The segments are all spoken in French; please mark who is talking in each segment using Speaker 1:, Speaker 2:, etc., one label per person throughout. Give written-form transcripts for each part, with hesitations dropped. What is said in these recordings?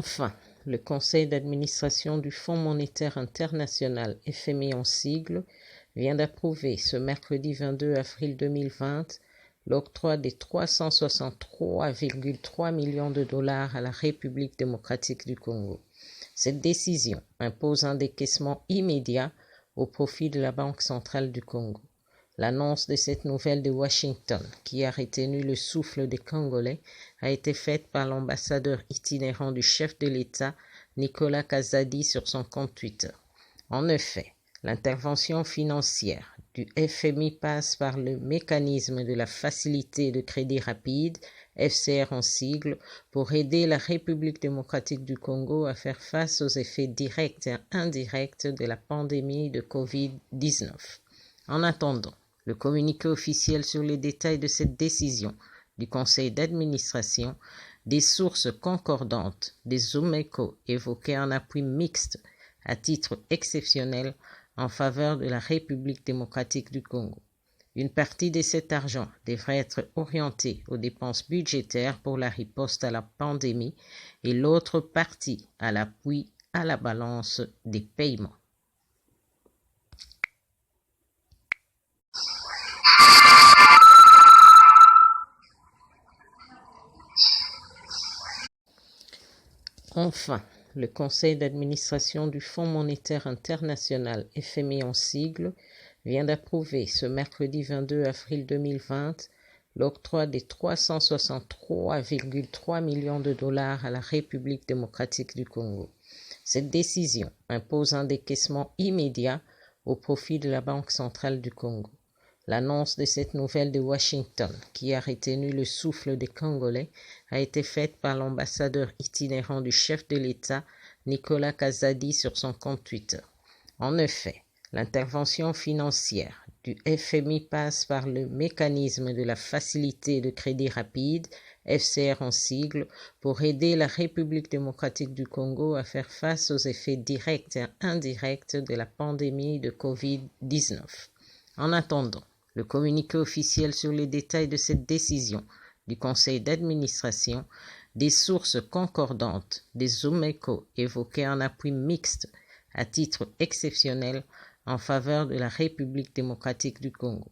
Speaker 1: Enfin, le conseil d'administration du Fonds monétaire international, FMI en sigle, vient d'approuver ce mercredi 22 avril 2020 l'octroi des 363,3 millions de dollars à la République démocratique du Congo. Cette décision impose un décaissement immédiat au profit de la Banque centrale du Congo. L'annonce de cette nouvelle de Washington, qui a retenu le souffle des Congolais, a été faite par l'ambassadeur itinérant du chef de l'État, Nicolas Kazadi, sur son compte Twitter. En effet, l'intervention financière du FMI passe par le mécanisme de la facilité de crédit rapide, FCR en sigle, pour aider la République démocratique du Congo à faire face aux effets directs et indirects de la pandémie de Covid-19. En attendant, le communiqué officiel sur les détails de cette décision du conseil d'administration, des sources concordantes des OMECO évoquaient un appui mixte à titre exceptionnel en faveur de la République démocratique du Congo. Une partie de cet argent devrait être orientée aux dépenses budgétaires pour la riposte à la pandémie et l'autre partie à l'appui à la balance des paiements. Enfin, le conseil d'administration du Fonds monétaire international, FMI en sigle, vient d'approuver ce mercredi 22 avril 2020 l'octroi des 363,3 millions de dollars à la République démocratique du Congo. Cette décision impose un décaissement immédiat au profit de la Banque centrale du Congo. L'annonce de cette nouvelle de Washington, qui a retenu le souffle des Congolais, a été faite par l'ambassadeur itinérant du chef de l'État, Nicolas Kazadi, sur son compte Twitter. En effet, l'intervention financière du FMI passe par le mécanisme de la facilité de crédit rapide, FCR en sigle, pour aider la République démocratique du Congo à faire face aux effets directs et indirects de la pandémie de Covid-19. En attendant, le communiqué officiel sur les détails de cette décision du conseil d'administration, des sources concordantes des OMECO évoquaient un appui mixte à titre exceptionnel en faveur de la République démocratique du Congo.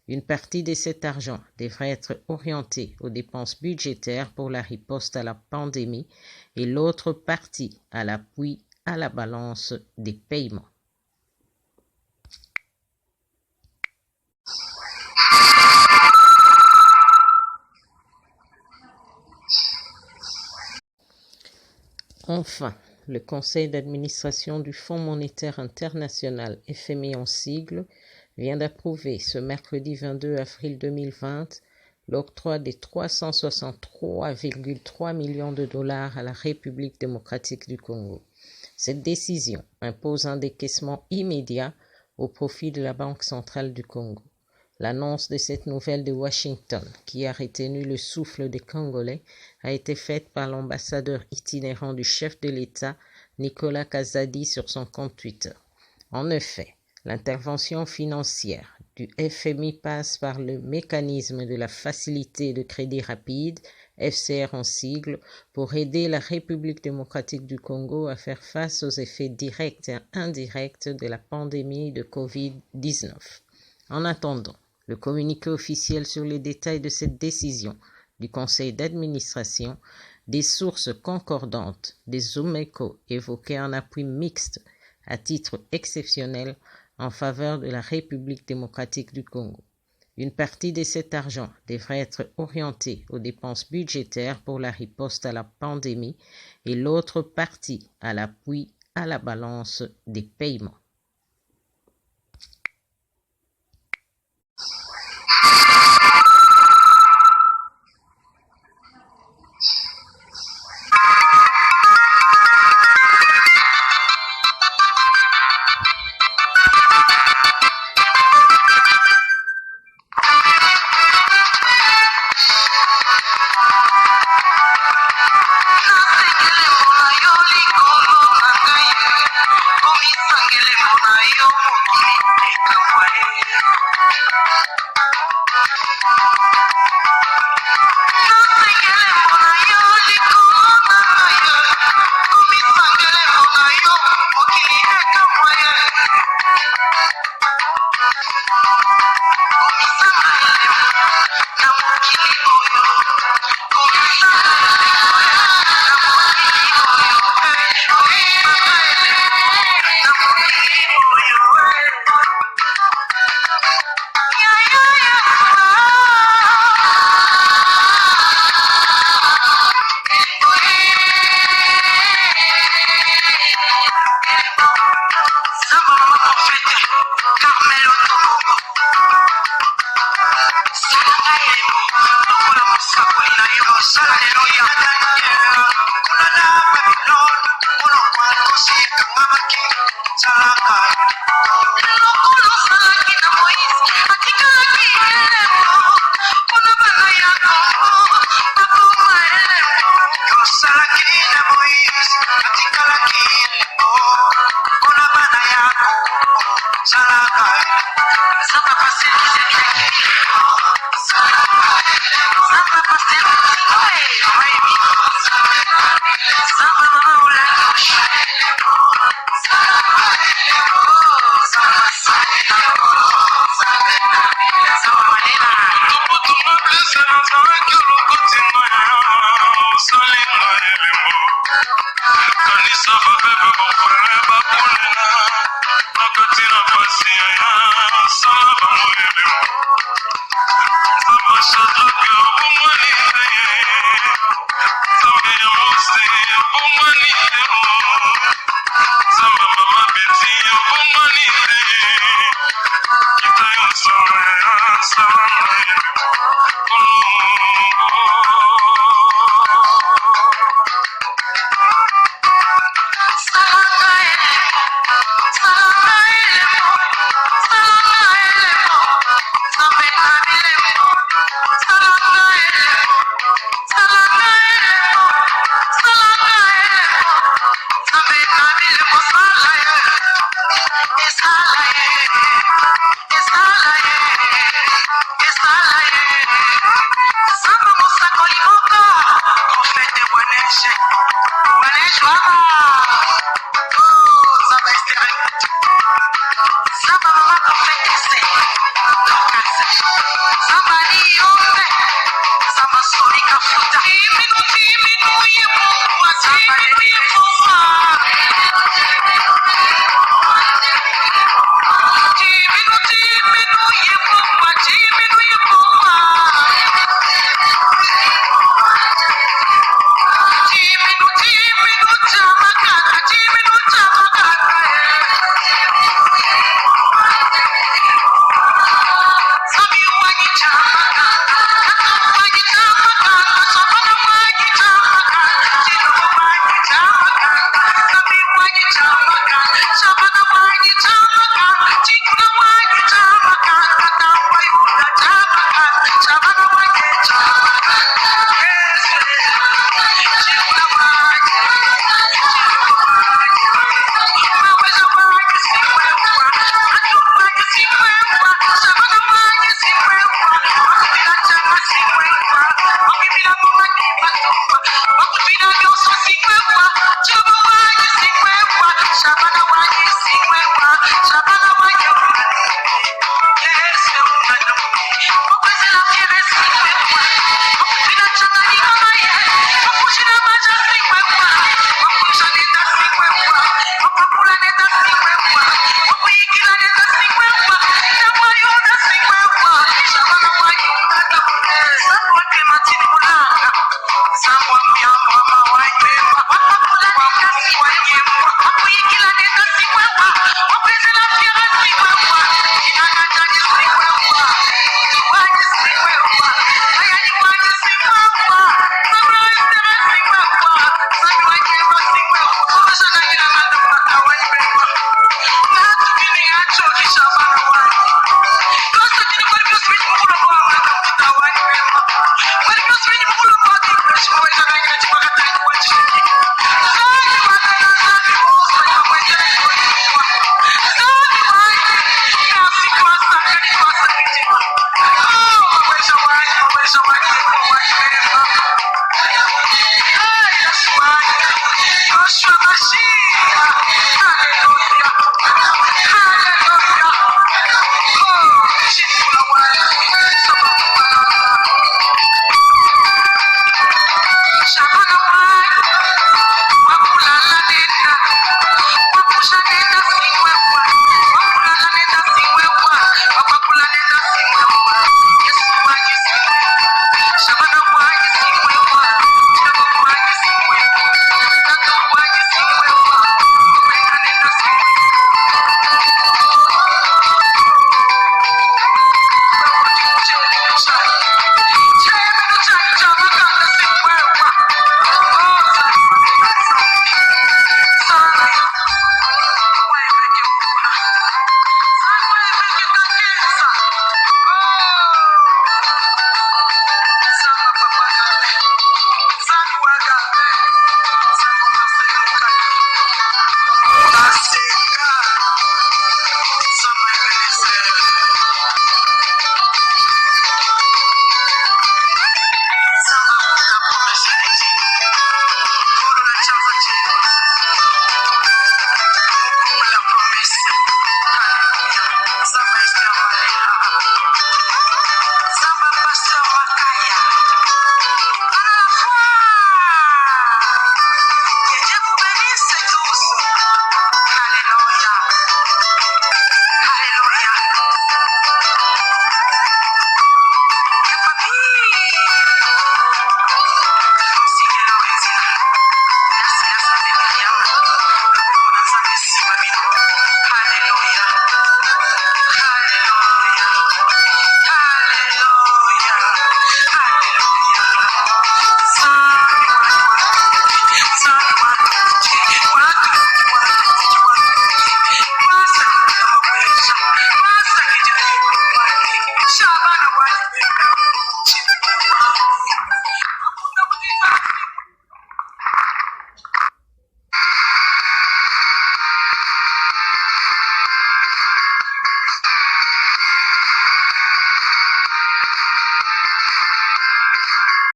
Speaker 1: Une partie de cet argent devrait être orientée aux dépenses budgétaires pour la riposte à la pandémie et l'autre partie à l'appui à la balance des paiements. Enfin, le conseil d'administration du Fonds monétaire international, FMI en sigle, vient d'approuver ce mercredi 22 avril 2020 l'octroi des 363,3 millions de dollars à la République démocratique du Congo. Cette décision impose un décaissement immédiat au profit de la Banque centrale du Congo. L'annonce de cette nouvelle de Washington, qui a retenu le souffle des Congolais, a été faite par l'ambassadeur itinérant du chef de l'État, Nicolas Kazadi, sur son compte Twitter. En effet, l'intervention financière du FMI passe par le mécanisme de la facilité de crédit rapide, FCR en sigle, pour aider la République démocratique du Congo à faire face aux effets directs et indirects de la pandémie de Covid-19. En attendant, le communiqué officiel sur les détails de cette décision du conseil d'administration, des sources concordantes des OMECO évoquaient un appui mixte à titre exceptionnel en faveur de la République démocratique du Congo. Une partie de cet argent devrait être orientée aux dépenses budgétaires pour la riposte à la pandémie et l'autre partie à l'appui à la balance des paiements.